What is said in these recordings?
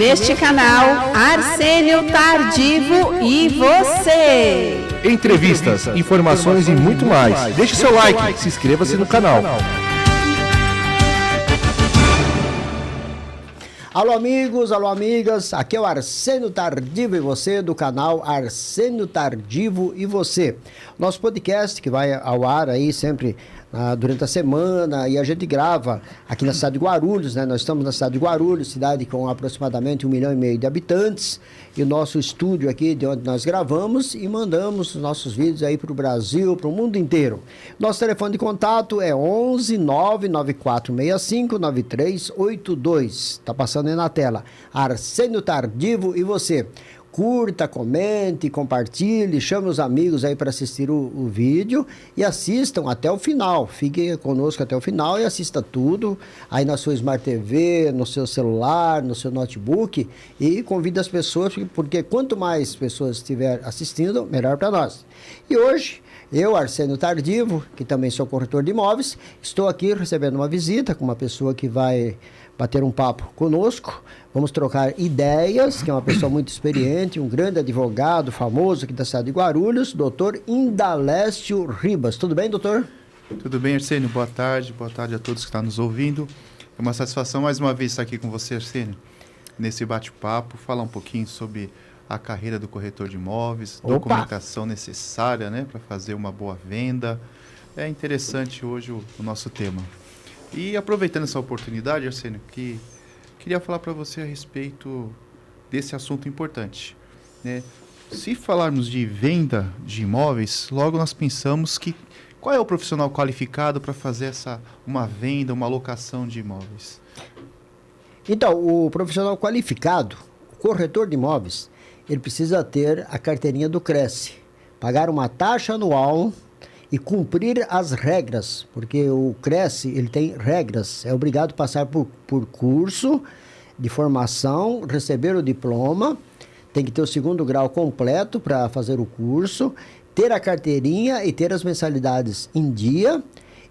neste canal Arsênio Tardivo e você. Entrevistas, informações e muito mais. Deixe seu like, se inscreva-se no canal. Alô amigos, alô amigas, aqui é o Arsênio Tardivo e você do canal Arsênio Tardivo e você. Nosso podcast que vai ao ar aí sempre durante a semana e a gente grava aqui na cidade de Guarulhos, né? Nós estamos na cidade de Guarulhos, cidade com aproximadamente 1,5 milhão de habitantes, e o nosso estúdio aqui de onde nós gravamos e mandamos os nossos vídeos aí para o Brasil, para o mundo inteiro. Nosso telefone de contato é 11 99465 9382. Tá passando aí na tela. Arsênio Tardivo e você. Curta, comente, compartilhe, chame os amigos aí para assistir o vídeo e assistam até o final. Fique conosco até o final e assista tudo aí na sua Smart TV, no seu celular, no seu notebook, e convide as pessoas, porque quanto mais pessoas estiver assistindo, melhor para nós. E hoje, eu, Arsênio Tardivo, que também sou corretor de imóveis, estou aqui recebendo uma visita com uma pessoa que vai bater um papo conosco. Vamos trocar ideias, que é uma pessoa muito experiente, um grande advogado famoso aqui da cidade de Guarulhos, doutor Indalécio Ribas. Tudo bem, doutor? Tudo bem, Arsênio. Boa tarde a todos que estão nos ouvindo. É uma satisfação mais uma vez estar aqui com você, Arsênio, nesse bate-papo, falar um pouquinho sobre a carreira do corretor de imóveis, documentação necessária, né, para fazer uma boa venda. É interessante hoje o nosso tema. E aproveitando essa oportunidade, Arsênio, que queria falar para você a respeito desse assunto importante, né? Se falarmos de venda de imóveis, logo nós pensamos que qual é o profissional qualificado para fazer uma venda, uma locação de imóveis? Então, o profissional qualificado, o corretor de imóveis, ele precisa ter a carteirinha do Cresce, pagar uma taxa anual e cumprir as regras, porque o Cresce, ele tem regras, é obrigado a passar por curso de formação, receber o diploma, tem que ter o 2º grau completo para fazer o curso, ter a carteirinha e ter as mensalidades em dia,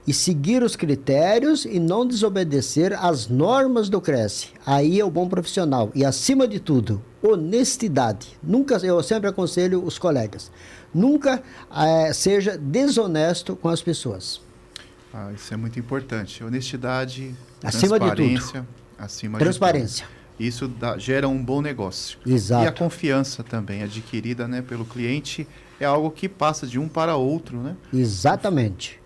e seguir os critérios e não desobedecer às normas do Cresce. Aí é o bom profissional. E acima de tudo, honestidade. Eu sempre aconselho os colegas, nunca seja desonesto com as pessoas. Isso é muito importante. Honestidade, acima transparência, de tudo. Transparência. Isso gera um bom negócio. Exato. E a confiança também adquirida, né, pelo cliente é algo que passa de um para outro, né? Exatamente.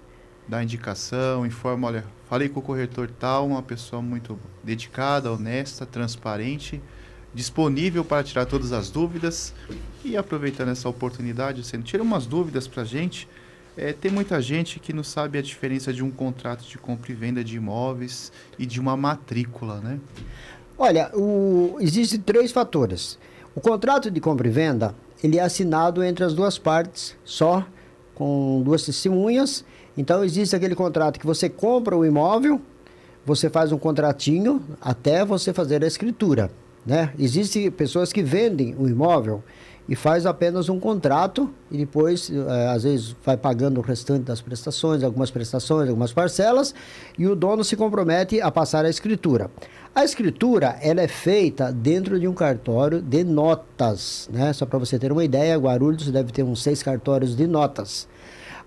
Dá indicação, informa, olha, falei com o corretor tal, uma pessoa muito dedicada, honesta, transparente, disponível para tirar todas as dúvidas. E aproveitando essa oportunidade, você tira umas dúvidas para a gente. Tem muita gente que não sabe a diferença de um contrato de compra e venda de imóveis e de uma matrícula, né? Olha, existem 3 fatores. O contrato de compra e venda, ele é assinado entre as duas partes, só com 2 testemunhas. Então, existe aquele contrato que você compra o imóvel, você faz um contratinho até você fazer a escritura, né? Existem pessoas que vendem o imóvel e faz apenas um contrato e depois, às vezes, vai pagando o restante das prestações, algumas parcelas, e o dono se compromete a passar a escritura. A escritura, ela é feita dentro de um cartório de notas, né? Só para você ter uma ideia, Guarulhos deve ter uns 6 cartórios de notas.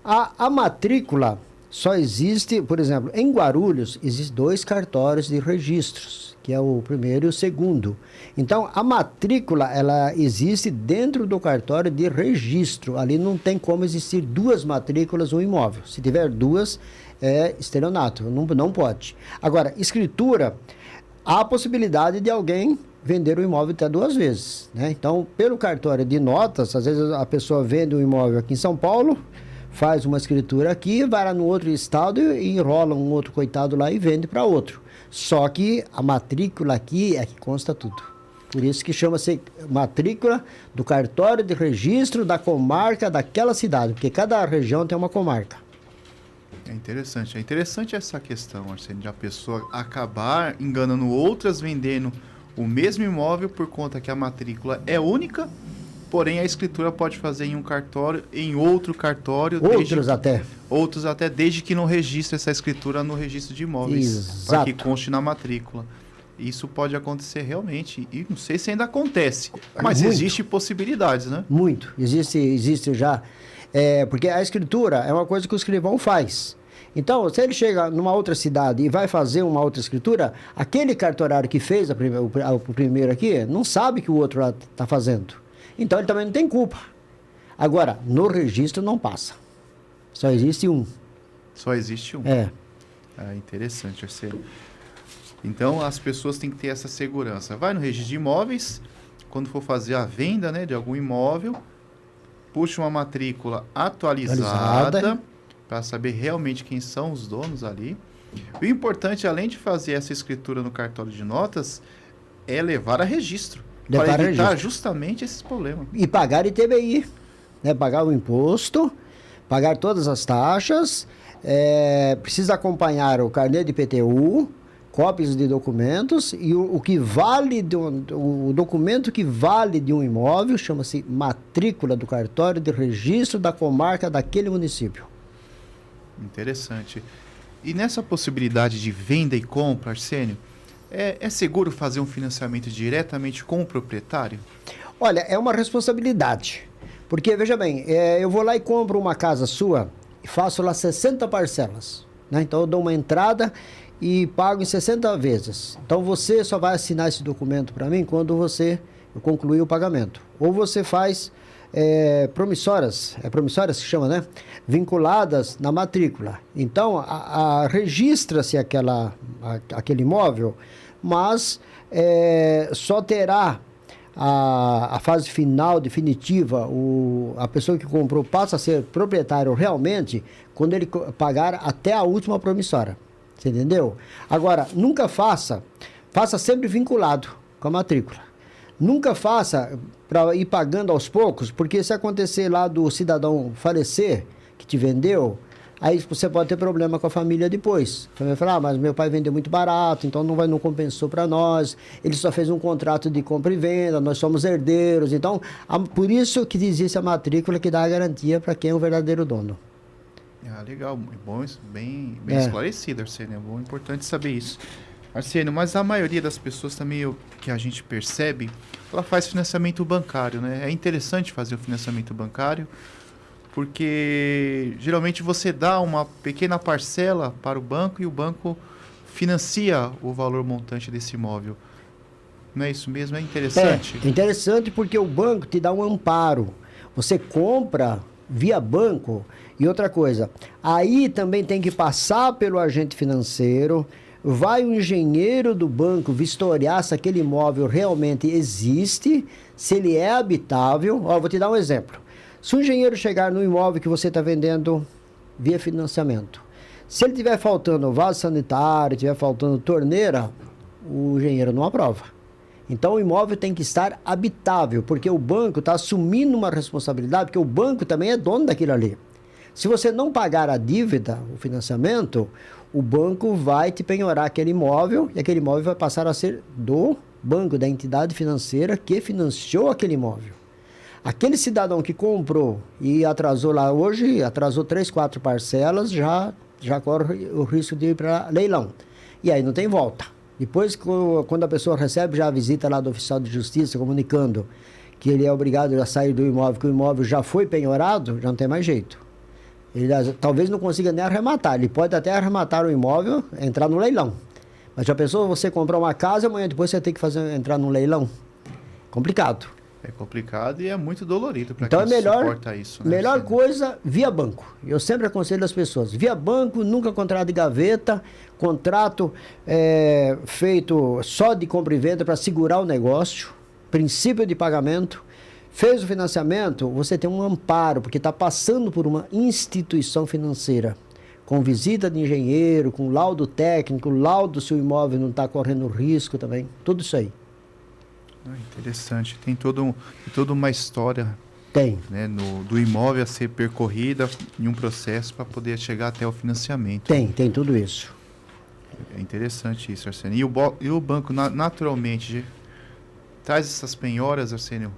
A matrícula só existe, por exemplo, em Guarulhos, existem 2 cartórios de registros, que é o primeiro e o segundo. Então, a matrícula, ela existe dentro do cartório de registro. Ali não tem como existir 2 matrículas no imóvel. Se tiver 2, é estelionato, não pode. Agora, escritura, há a possibilidade de alguém vender o imóvel até 2 vezes, né? Então, pelo cartório de notas, às vezes a pessoa vende um imóvel aqui em São Paulo, faz uma escritura aqui, vai lá no outro estado e enrola um outro coitado lá e vende para outro. Só que a matrícula aqui é que consta tudo. Por isso que chama-se matrícula do cartório de registro da comarca daquela cidade, porque cada região tem uma comarca. É interessante essa questão, Arsênio, de a pessoa acabar enganando outras vendendo o mesmo imóvel por conta que a matrícula é única, porém a escritura pode fazer em um cartório, em outro cartório. Outros até, desde que não registre essa escritura no registro de imóveis, para que conste na matrícula. Isso pode acontecer realmente, e não sei se ainda acontece, mas Muito. existe possibilidades, né? Muito. Existe já. Porque a escritura é uma coisa que o escrivão faz. Então, se ele chega numa outra cidade e vai fazer uma outra escritura, aquele cartorário que fez o primeiro aqui não sabe que o outro lá está fazendo. Então, ele também não tem culpa. Agora, no registro não passa. Só existe um. Só existe um. Interessante, Arcênio. Então, as pessoas têm que ter essa segurança. Vai no registro de imóveis, quando for fazer a venda, né, de algum imóvel, puxa uma matrícula atualizada para saber realmente quem são os donos ali. O importante, além de fazer essa escritura no cartório de notas, é levar a registro. Para evitar justamente esses problemas. E pagar ITBI, né? Pagar o imposto, pagar todas as taxas, precisa acompanhar o carnê de IPTU, cópias de documentos, e o que vale, o documento que vale de um imóvel chama-se matrícula do cartório de registro da comarca daquele município. Interessante. E nessa possibilidade de venda e compra, Arcênio, é seguro fazer um financiamento diretamente com o proprietário? Olha, é uma responsabilidade. Porque, veja bem, eu vou lá e compro uma casa sua e faço lá 60 parcelas. Né? Então, eu dou uma entrada e pago em 60 vezes. Então, você só vai assinar esse documento para mim quando você concluir o pagamento. Ou você faz promissoras, promissoras que chama, né? Vinculadas na matrícula. Então, registra-se aquele imóvel, mas só terá a fase final, definitiva, a pessoa que comprou passa a ser proprietário realmente quando ele pagar até a última promissória. Você entendeu? Agora, nunca faça sempre vinculado com a matrícula. Nunca faça para ir pagando aos poucos, porque se acontecer lá do cidadão falecer, que te vendeu, aí você pode ter problema com a família depois. A família fala, mas meu pai vendeu muito barato, então não compensou para nós, ele só fez um contrato de compra e venda, nós somos herdeiros. Então, por isso que existe a matrícula que dá a garantia para quem é o verdadeiro dono. Legal, bom, bem esclarecido, Arcênio, é bom, importante saber isso. Arcênio, mas a maioria das pessoas também, que a gente percebe, ela faz financiamento bancário, né? É interessante fazer o financiamento bancário, porque geralmente você dá uma pequena parcela para o banco e o banco financia o valor montante desse imóvel. Não é isso mesmo? É interessante? É interessante porque o banco te dá um amparo. Você compra via banco. E outra coisa, aí também tem que passar pelo agente financeiro, vai o engenheiro do banco vistoriar se aquele imóvel realmente existe, se ele é habitável. Vou te dar um exemplo. Se o engenheiro chegar no imóvel que você está vendendo via financiamento, se ele tiver faltando vaso sanitário, tiver faltando torneira, o engenheiro não aprova. Então o imóvel tem que estar habitável, porque o banco está assumindo uma responsabilidade, porque o banco também é dono daquilo ali. Se você não pagar a dívida, o financiamento, o banco vai te penhorar aquele imóvel e aquele imóvel vai passar a ser do banco, da entidade financeira que financiou aquele imóvel. Aquele cidadão que comprou e atrasou lá hoje, atrasou 3, 4 parcelas, já corre o risco de ir para leilão. E aí não tem volta. Depois, quando a pessoa recebe já a visita lá do oficial de justiça comunicando que ele é obrigado a sair do imóvel, que o imóvel já foi penhorado, já não tem mais jeito. Ele talvez não consiga nem arrematar. Ele pode até arrematar o imóvel, entrar no leilão. Mas já pensou você comprar uma casa, amanhã depois você tem que entrar no leilão? Complicado. É complicado e é muito dolorido para então quem suporta isso. Né? Melhor coisa, via banco. Eu sempre aconselho as pessoas. Via banco, nunca contrato de gaveta, contrato feito só de compra e venda para segurar o negócio, princípio de pagamento. Fez o financiamento, você tem um amparo, porque está passando por uma instituição financeira, com visita de engenheiro, com laudo técnico, laudo se o imóvel não está correndo risco também, tudo isso aí. Interessante, tem toda uma história tem. Né, do imóvel a ser percorrida em um processo para poder chegar até o financiamento. Tem tudo isso. É interessante isso, Arcênio. E o banco, naturalmente, traz essas penhoras, Arcênio,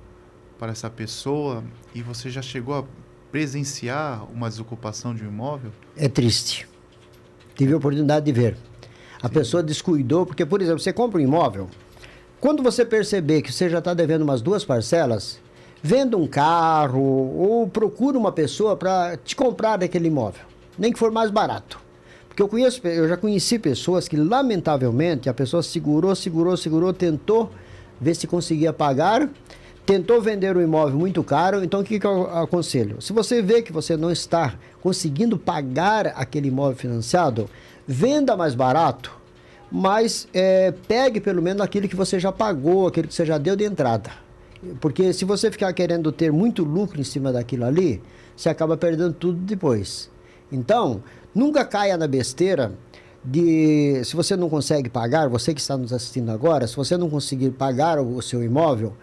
para essa pessoa, e você já chegou a presenciar uma desocupação de um imóvel? É triste. Tive a oportunidade de ver. A pessoa descuidou, porque, por exemplo, você compra um imóvel, quando você perceber que você já está devendo umas 2 parcelas, venda um carro ou procura uma pessoa para te comprar aquele imóvel, nem que for mais barato. Porque eu já conheci pessoas que, lamentavelmente, a pessoa segurou, tentou ver se conseguia pagar, tentou vender o imóvel muito caro. Então, o que eu aconselho? Se você vê que você não está conseguindo pagar aquele imóvel financiado, venda mais barato, mas pegue pelo menos aquilo que você já pagou, aquilo que você já deu de entrada. Porque se você ficar querendo ter muito lucro em cima daquilo ali, você acaba perdendo tudo depois. Então, nunca caia na besteira de, se você não consegue pagar, você que está nos assistindo agora, se você não conseguir pagar o seu imóvel,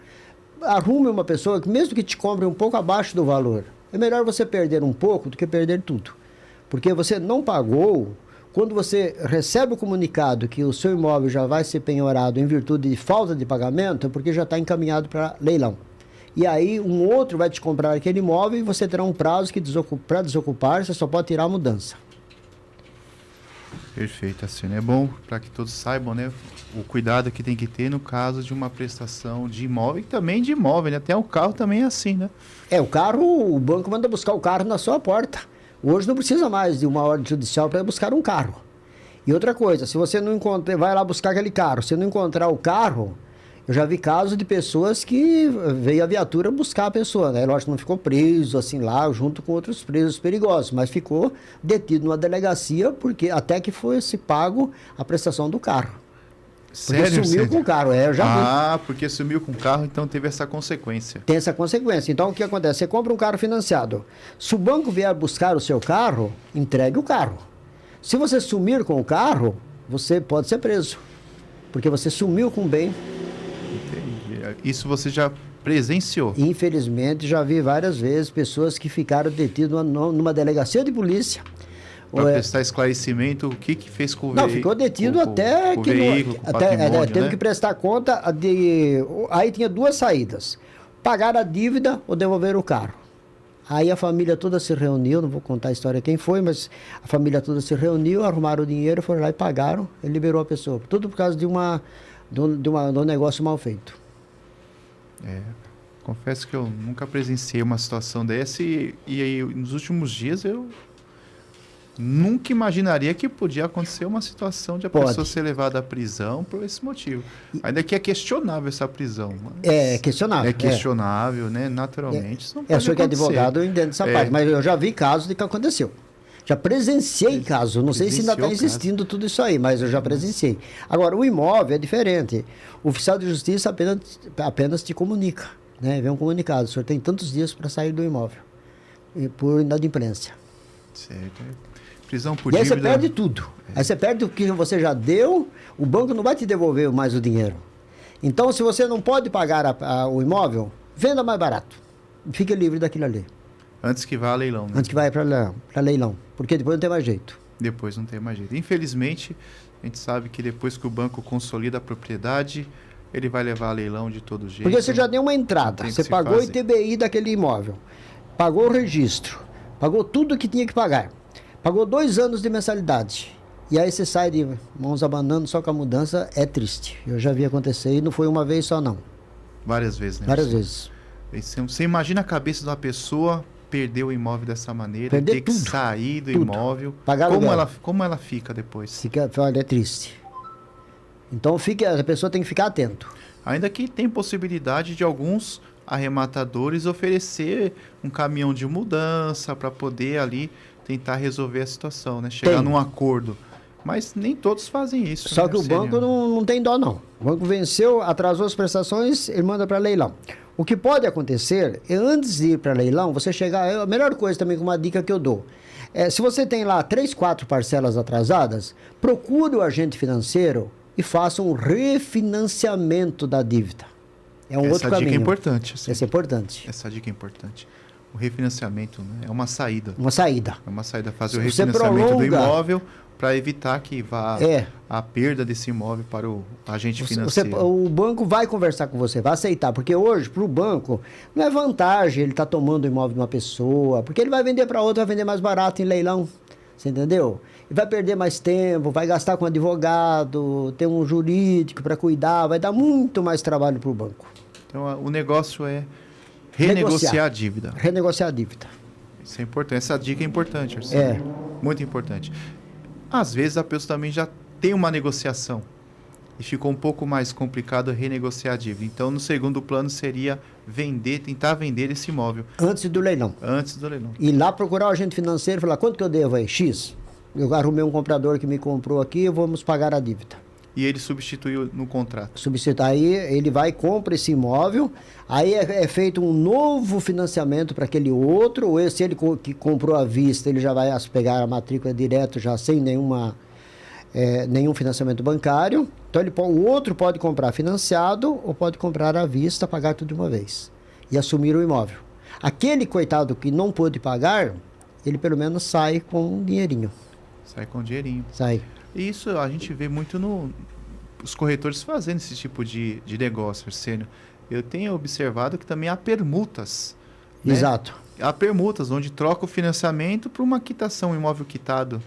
arrume uma pessoa que, mesmo que te compre um pouco abaixo do valor, é melhor você perder um pouco do que perder tudo. Porque você não pagou, quando você recebe o comunicado que o seu imóvel já vai ser penhorado em virtude de falta de pagamento, é porque já está encaminhado para leilão. E aí um outro vai te comprar aquele imóvel e você terá um prazo que para desocupar, você só pode tirar a mudança. Perfeito, assim, é bom para que todos saibam, né, o cuidado que tem que ter no caso de uma prestação de imóvel e também de imóvel, né? Até o carro também é assim, né? O carro, o banco manda buscar o carro na sua porta. Hoje não precisa mais de uma ordem judicial para buscar um carro. E outra coisa, se você não encontrar, vai lá buscar aquele carro, se não encontrar o carro, eu já vi casos de pessoas que veio a viatura buscar a pessoa, né? Lógico que não ficou preso assim lá, junto com outros presos perigosos, mas ficou detido numa delegacia porque até que fosse pago a prestação do carro. Porque Sério? sumiu com o carro, eu já vi. Porque sumiu com o carro, então teve essa consequência. Tem essa consequência. Então, o que acontece? Você compra um carro financiado. Se o banco vier buscar o seu carro, entregue o carro. Se você sumir com o carro, você pode ser preso. Porque você sumiu com o bem. Entendi. Isso você já presenciou? Infelizmente, já vi várias vezes pessoas que ficaram detidas numa delegacia de polícia. Para prestar esclarecimento, o que fez com o veículo? Não, ficou detido até com que... o veículo, com o patrimônio, teve né? que prestar conta de... Aí tinha 2 saídas. Pagar a dívida ou devolver o carro. Aí a família toda se reuniu, não vou contar a história quem foi, mas a família toda se reuniu, arrumaram o dinheiro, foram lá e pagaram, e liberou a pessoa. Tudo por causa de um negócio mal feito. Confesso que eu nunca presenciei uma situação dessa e aí, nos últimos dias eu nunca imaginaria que podia acontecer uma situação de a pessoa ser levada à prisão por esse motivo. Ainda que é questionável essa prisão. É questionável. É questionável, né? Naturalmente. Isso não o senhor que é acontecer. advogado, eu entendo essa parte, mas eu já vi casos de que aconteceu. Já presenciei casos, não sei se ainda está existindo tudo isso aí, mas eu já presenciei. Agora, o imóvel é diferente. O oficial de justiça apenas te comunica, né? Vem um comunicado, o senhor tem tantos dias para sair do imóvel, por inadimplência. Certo. Prisão por dívida. E aí você perde tudo. Aí você perde o que você já deu, o banco não vai te devolver mais o dinheiro. Então, se você não pode pagar o imóvel, venda mais barato. Fique livre daquilo ali. Antes que vá a leilão, né? Antes que vá para leilão. Porque depois não tem mais jeito. Depois não tem mais jeito. Infelizmente, a gente sabe que depois que o banco consolida a propriedade, ele vai levar a leilão de todo jeito. Porque você já deu uma entrada. Você pagou o ITBI daquele imóvel. Pagou o registro. Pagou tudo que tinha que pagar. Pagou 2 anos de mensalidade. E aí você sai de mãos abanando só com a mudança, é triste. Eu já vi acontecer e não foi uma vez só, não. Várias vezes, né? Várias vezes. Você imagina a cabeça de uma pessoa perder o imóvel dessa maneira, perder ter tudo, que sair do tudo. imóvel. Pagar como ela fica depois? Olha, é triste. Então a pessoa tem que ficar atento. Ainda que tem possibilidade de alguns arrematadores oferecer um caminhão de mudança para poder ali tentar resolver a situação, né? Chegar num acordo. Mas nem todos fazem isso. Só que o banco não tem dó, não. O banco venceu, atrasou as prestações, ele manda para leilão. O que pode acontecer é, antes de ir para leilão, você chegar... A melhor coisa também, com uma dica que eu dou. Se você tem lá 3, 4 parcelas atrasadas, procure o agente financeiro e faça um refinanciamento da dívida. É um outro caminho. Essa dica é importante. Assim. Essa é importante. Essa dica é importante. O refinanciamento, né, é uma saída. Uma saída. É uma saída. Fazer o refinanciamento do imóvel para evitar que vá a perda desse imóvel para o agente financeiro. O banco vai conversar com você, vai aceitar. Porque hoje, para o banco, não é vantagem ele estar tomando o imóvel de uma pessoa. Porque ele vai vender para outra, vai vender mais barato em leilão. Você entendeu? vai perder mais tempo, vai gastar com advogado, tem um jurídico para cuidar, vai dar muito mais trabalho para o banco. Então, o negócio é renegociar a dívida. Renegociar a dívida. Isso é importante. Essa dica é importante, Arsênio. Muito importante. Às vezes a pessoa também já tem uma negociação e ficou um pouco mais complicado renegociar a dívida. Então, no segundo plano seria tentar vender esse imóvel. Antes do leilão. Antes do leilão. Ir lá procurar o agente financeiro e falar, quanto que eu devo aí? X. Eu arrumei um comprador que me comprou aqui, vamos pagar a dívida. E ele substituiu no contrato. Aí ele vai e compra esse imóvel, aí é feito um novo financiamento para aquele outro, ou se ele que comprou à vista, ele já vai pegar a matrícula direto, já sem nenhum financiamento bancário. Então o outro pode comprar financiado ou pode comprar à vista, pagar tudo de uma vez e assumir o imóvel. Aquele coitado que não pôde pagar, ele pelo menos sai com um dinheirinho. Sai com dinheirinho. Sai. Isso a gente vê muito os corretores fazendo esse tipo de negócio, Arsênio. Eu tenho observado que também há permutas. Né? Exato. Há permutas, onde troca o financiamento por uma quitação, um imóvel quitado.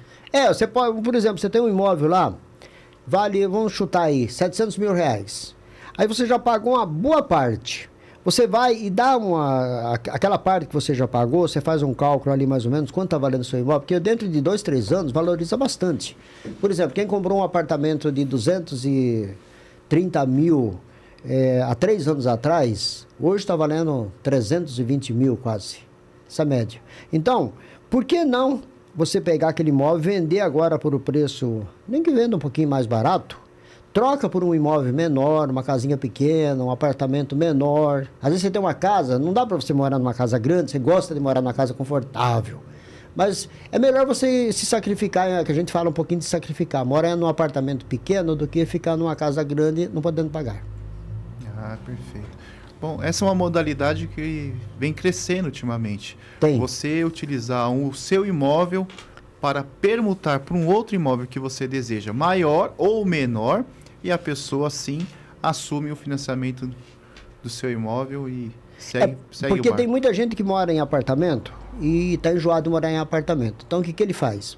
Você pode, por exemplo, você tem um imóvel lá, vale, vamos chutar aí, 700 mil reais. Aí você já pagou uma boa parte. Você vai e dá aquela parte que você já pagou, você faz um cálculo ali mais ou menos, quanto está valendo o seu imóvel, porque dentro de 2, 3 anos valoriza bastante. Por exemplo, quem comprou um apartamento de 230 mil há 3 anos atrás, hoje está valendo 320 mil quase, essa média. Então, por que não você pegar aquele imóvel e vender agora por o preço, nem que venda um pouquinho mais barato, troca por um imóvel menor, uma casinha pequena, um apartamento menor. Às vezes você tem uma casa, não dá para você morar numa casa grande, você gosta de morar numa casa confortável. Mas é melhor você se sacrificar, que a gente fala um pouquinho de sacrificar, morar num apartamento pequeno do que ficar numa casa grande não podendo pagar. Ah, perfeito. Bom, essa é uma modalidade que vem crescendo ultimamente. Tem. Você utilizar o seu imóvel para permutar para um outro imóvel que você deseja, maior ou menor, e a pessoa, assim, assume o financiamento do seu imóvel e segue o barco. Porque tem muita gente que mora em apartamento e está enjoado de morar em apartamento. Então, o que ele faz?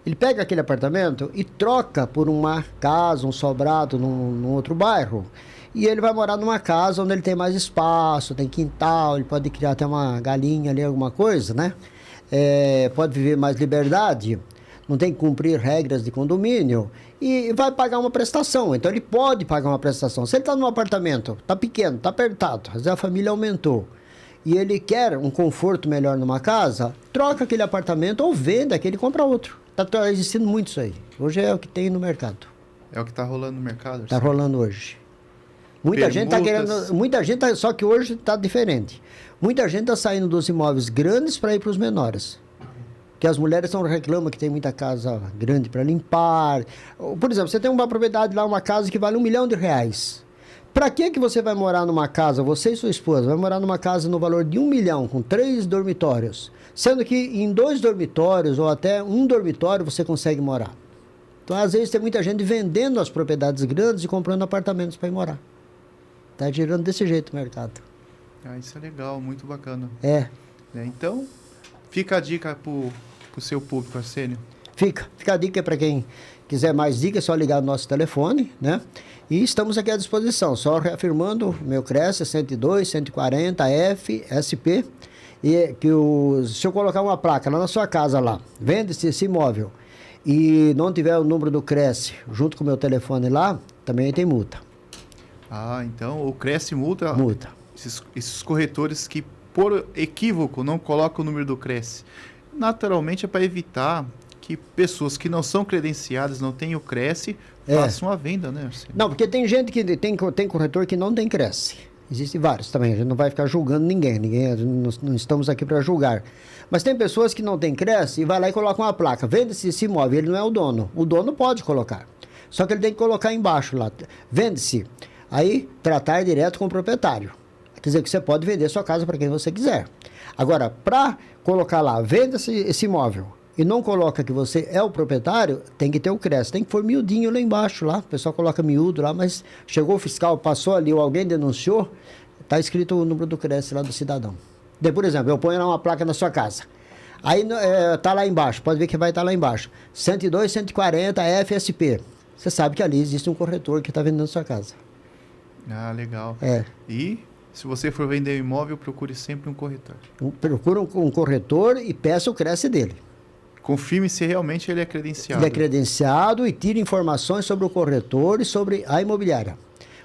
Ele pega aquele apartamento e troca por uma casa, um sobrado num outro bairro. E ele vai morar numa casa onde ele tem mais espaço, tem quintal, ele pode criar até uma galinha ali, alguma coisa, né? Pode viver mais liberdade, não tem que cumprir regras de condomínio e vai pagar uma prestação. Então ele pode pagar uma prestação. Se ele está num apartamento, está pequeno, está apertado, às vezes a família aumentou e ele quer um conforto melhor numa casa, troca aquele apartamento ou vende aquele e compra outro. Está existindo muito isso aí. Hoje é o que tem no mercado. É o que está rolando no mercado? Está rolando hoje. Muita gente está querendo. Só que hoje está diferente. Muita gente está saindo dos imóveis grandes para ir para os menores. Que as mulheres reclamam que tem muita casa grande para limpar. Por exemplo, você tem uma propriedade lá, uma casa que vale R$1 milhão. Para que você vai morar numa casa, você e sua esposa, vai morar numa casa no valor de R$1 milhão, com 3 dormitórios, sendo que em 2 dormitórios ou até um dormitório você consegue morar. Então, às vezes, tem muita gente vendendo as propriedades grandes e comprando apartamentos para ir morar. Está girando desse jeito o mercado. Ah, isso é legal, muito bacana. Então, fica a dica para o seu público, Arsênio. Fica a dica para quem quiser mais dicas, é só ligar no nosso telefone, né? E estamos aqui à disposição, só reafirmando, meu CRES 102, 140, F, SP, e que se eu colocar uma placa lá na sua casa lá, vende-se esse imóvel, e não tiver o número do CRES junto com o meu telefone lá, também tem multa. Ah, então o CRES multa. Multa. Esses corretores que, por equívoco, não colocam o número do CRES. Naturalmente é para evitar que pessoas que não são credenciadas, não têm o CRES, façam a venda, né, Arsênio? Não, porque tem gente que tem corretor que não tem CRES. Existem vários também, a gente não vai ficar julgando ninguém não estamos aqui para julgar. Mas tem pessoas que não têm CRES e vai lá e coloca uma placa, vende-se esse imóvel, ele não é o dono. O dono pode colocar, só que ele tem que colocar embaixo lá, vende-se. Aí, tratar direto com o proprietário. Quer dizer que você pode vender sua casa para quem você quiser. Agora, para colocar lá, venda esse imóvel e não coloca que você é o proprietário, tem que ter o CRES. Tem que pôr miudinho lá embaixo, lá. O pessoal coloca miúdo lá, mas chegou o fiscal, passou ali, ou alguém denunciou, está escrito o número do CRES lá do cidadão. Por exemplo, eu ponho lá uma placa na sua casa. Aí tá lá embaixo, pode ver que vai estar lá embaixo. 102, 140 FSP. Você sabe que ali existe um corretor que está vendendo sua casa. Ah, legal. É. E se você for vender um imóvel, procure sempre um corretor. Procura um corretor e peça o Cresce dele. Confirme se realmente ele é credenciado. Ele é credenciado e tire informações sobre o corretor e sobre a imobiliária.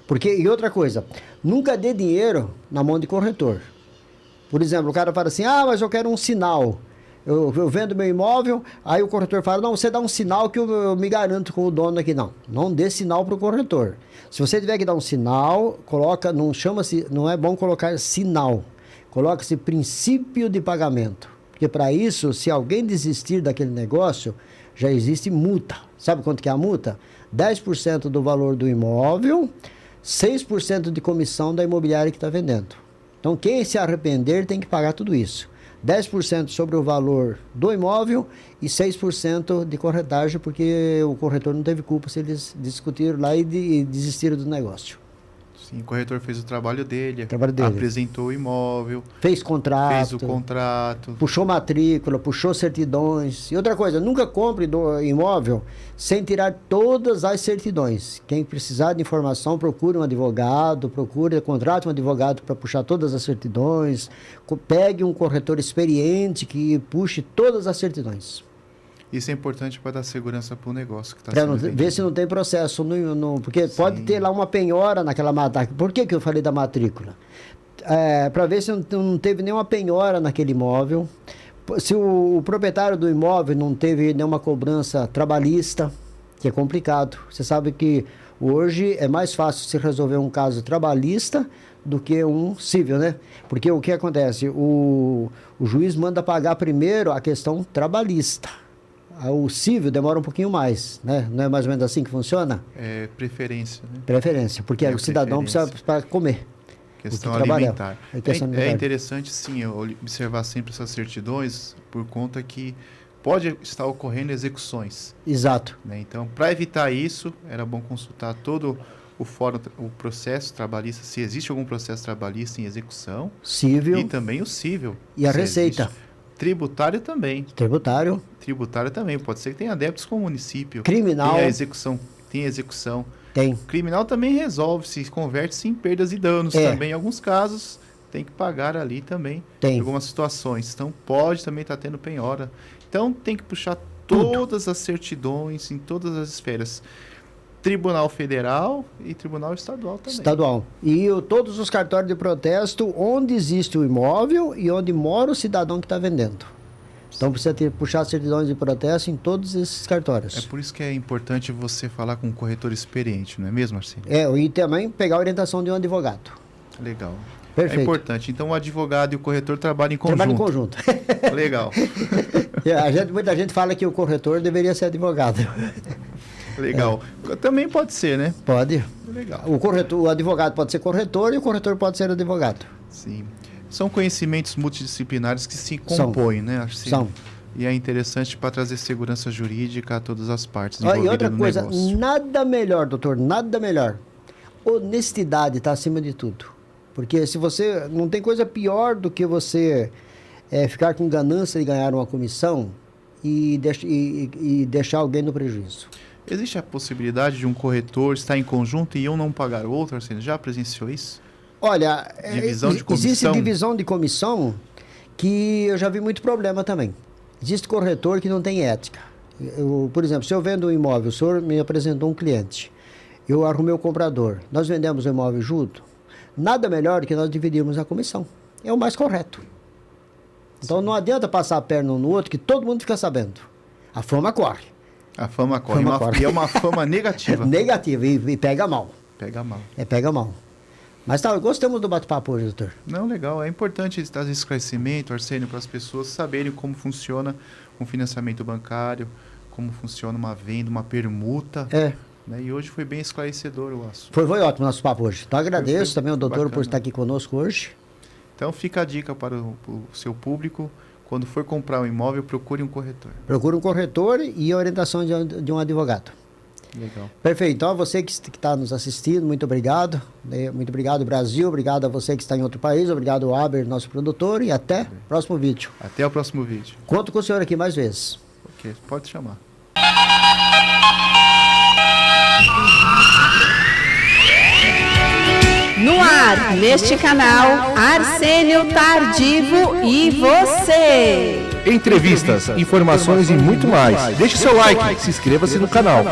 Porque, e outra coisa, nunca dê dinheiro na mão de corretor. Por exemplo, o cara fala assim, mas eu quero um sinal. Eu vendo meu imóvel, aí o corretor fala, não, você dá um sinal que eu me garanto com o dono aqui. Não dê sinal para o corretor. Se você tiver que dar um sinal, não é bom colocar sinal. Coloca-se princípio de pagamento. Porque para isso, se alguém desistir daquele negócio, já existe multa. Sabe quanto que é a multa? 10% do valor do imóvel, 6% de comissão da imobiliária que está vendendo. Então, quem se arrepender tem que pagar tudo isso. 10% sobre o valor do imóvel e 6% de corretagem, porque o corretor não teve culpa se eles discutiram lá e desistiram do negócio. Sim, o corretor fez o trabalho dele, dele. Apresentou o imóvel, fez o contrato, puxou matrícula, puxou certidões. E outra coisa, nunca compre do imóvel sem tirar todas as certidões. Quem precisar de informação, procure um advogado, contrate um advogado para puxar todas as certidões, pegue um corretor experiente que puxe todas as certidões. Isso é importante para dar segurança para o negócio que está sendo sendo vendido. Ver se não tem processo, porque Sim. Pode ter lá uma penhora naquela matrícula. Por que eu falei da matrícula? Para ver se não teve nenhuma penhora naquele imóvel, se o proprietário do imóvel não teve nenhuma cobrança trabalhista, que é complicado. Você sabe que hoje é mais fácil se resolver um caso trabalhista do que um civil, né? Porque o que acontece? O juiz manda pagar primeiro a questão trabalhista. O civil demora um pouquinho mais, né? Não é mais ou menos assim que funciona? É preferência, né? Preferência, porque o cidadão precisa para comer. Questão alimentar. É interessante, sim, observar sempre essas certidões, por conta que pode estar ocorrendo execuções. Exato. Né? Então, para evitar isso, era bom consultar todo o processo trabalhista, se existe algum processo trabalhista em execução. Civil. E também o cível. E a receita. Existe. Tributário também. Tributário também. Pode ser que tenha débitos com o município. Criminal. Tem execução. Tem. Criminal também resolve-se, converte-se em perdas e danos também. Em alguns casos, tem que pagar ali também. Tem. Em algumas situações. Então, pode também estar tendo penhora. Então, tem que puxar todas as certidões em todas as esferas. Tribunal Federal e Tribunal Estadual também. Estadual. E todos os cartórios de protesto onde existe o imóvel e onde mora o cidadão que está vendendo. Então precisa puxar certidões de protesto em todos esses cartórios. É por isso que é importante você falar com um corretor experiente, não é mesmo, Arcênio? E também pegar a orientação de um advogado. Legal. Perfeito. É importante. Então o advogado e o corretor trabalham em conjunto. Trabalham em conjunto. Legal. Muita gente fala que o corretor deveria ser advogado. Legal. Também pode ser, né? Pode. Legal. O advogado pode ser corretor e o corretor pode ser advogado. Sim. São conhecimentos multidisciplinares que se compõem, né? São. E é interessante para trazer segurança jurídica a todas as partes envolvidas no negócio. E outra coisa, nada melhor, doutor, nada melhor. Honestidade está acima de tudo. Porque se você... Não tem coisa pior do que você ficar com ganância de ganhar uma comissão e deixar alguém no prejuízo. Existe a possibilidade de um corretor estar em conjunto e eu não pagar o outro, Arcênio? Já presenciou isso? Olha, divisão de comissão? Existe divisão de comissão que eu já vi muito problema também. Existe corretor que não tem ética. Por exemplo, se eu vendo um imóvel, o senhor me apresentou um cliente, eu arrumei o comprador, nós vendemos o imóvel junto, nada melhor que nós dividirmos a comissão. É o mais correto. Então Sim. Não adianta passar a perna um no outro que todo mundo fica sabendo. A fama corre. A fama corre. E é uma fama negativa. Negativa e pega mal. Pega mal. Pega mal. Mas gostamos do bate-papo hoje, doutor. Não, legal. É importante trazer esclarecimento, Arcênio, para as pessoas saberem como funciona um financiamento bancário, como funciona uma venda, uma permuta. Né? E hoje foi bem esclarecedor o assunto. Foi ótimo o nosso papo hoje. Então agradeço também ao doutor por estar aqui conosco hoje. Então fica a dica para o seu público. Quando for comprar um imóvel, procure um corretor. Procure um corretor e a orientação de um advogado. Legal. Perfeito. Então, a você que está nos assistindo, muito obrigado. Muito obrigado, Brasil. Obrigado a você que está em outro país. Obrigado, Aber, nosso produtor. E até o próximo vídeo. Até o próximo vídeo. Conto com o senhor aqui mais vezes. Ok, pode chamar. No ar, neste canal, Arsênio Tardivo e você. Entrevistas, informações e muito mais. Deixe seu like, se inscreva-se no canal.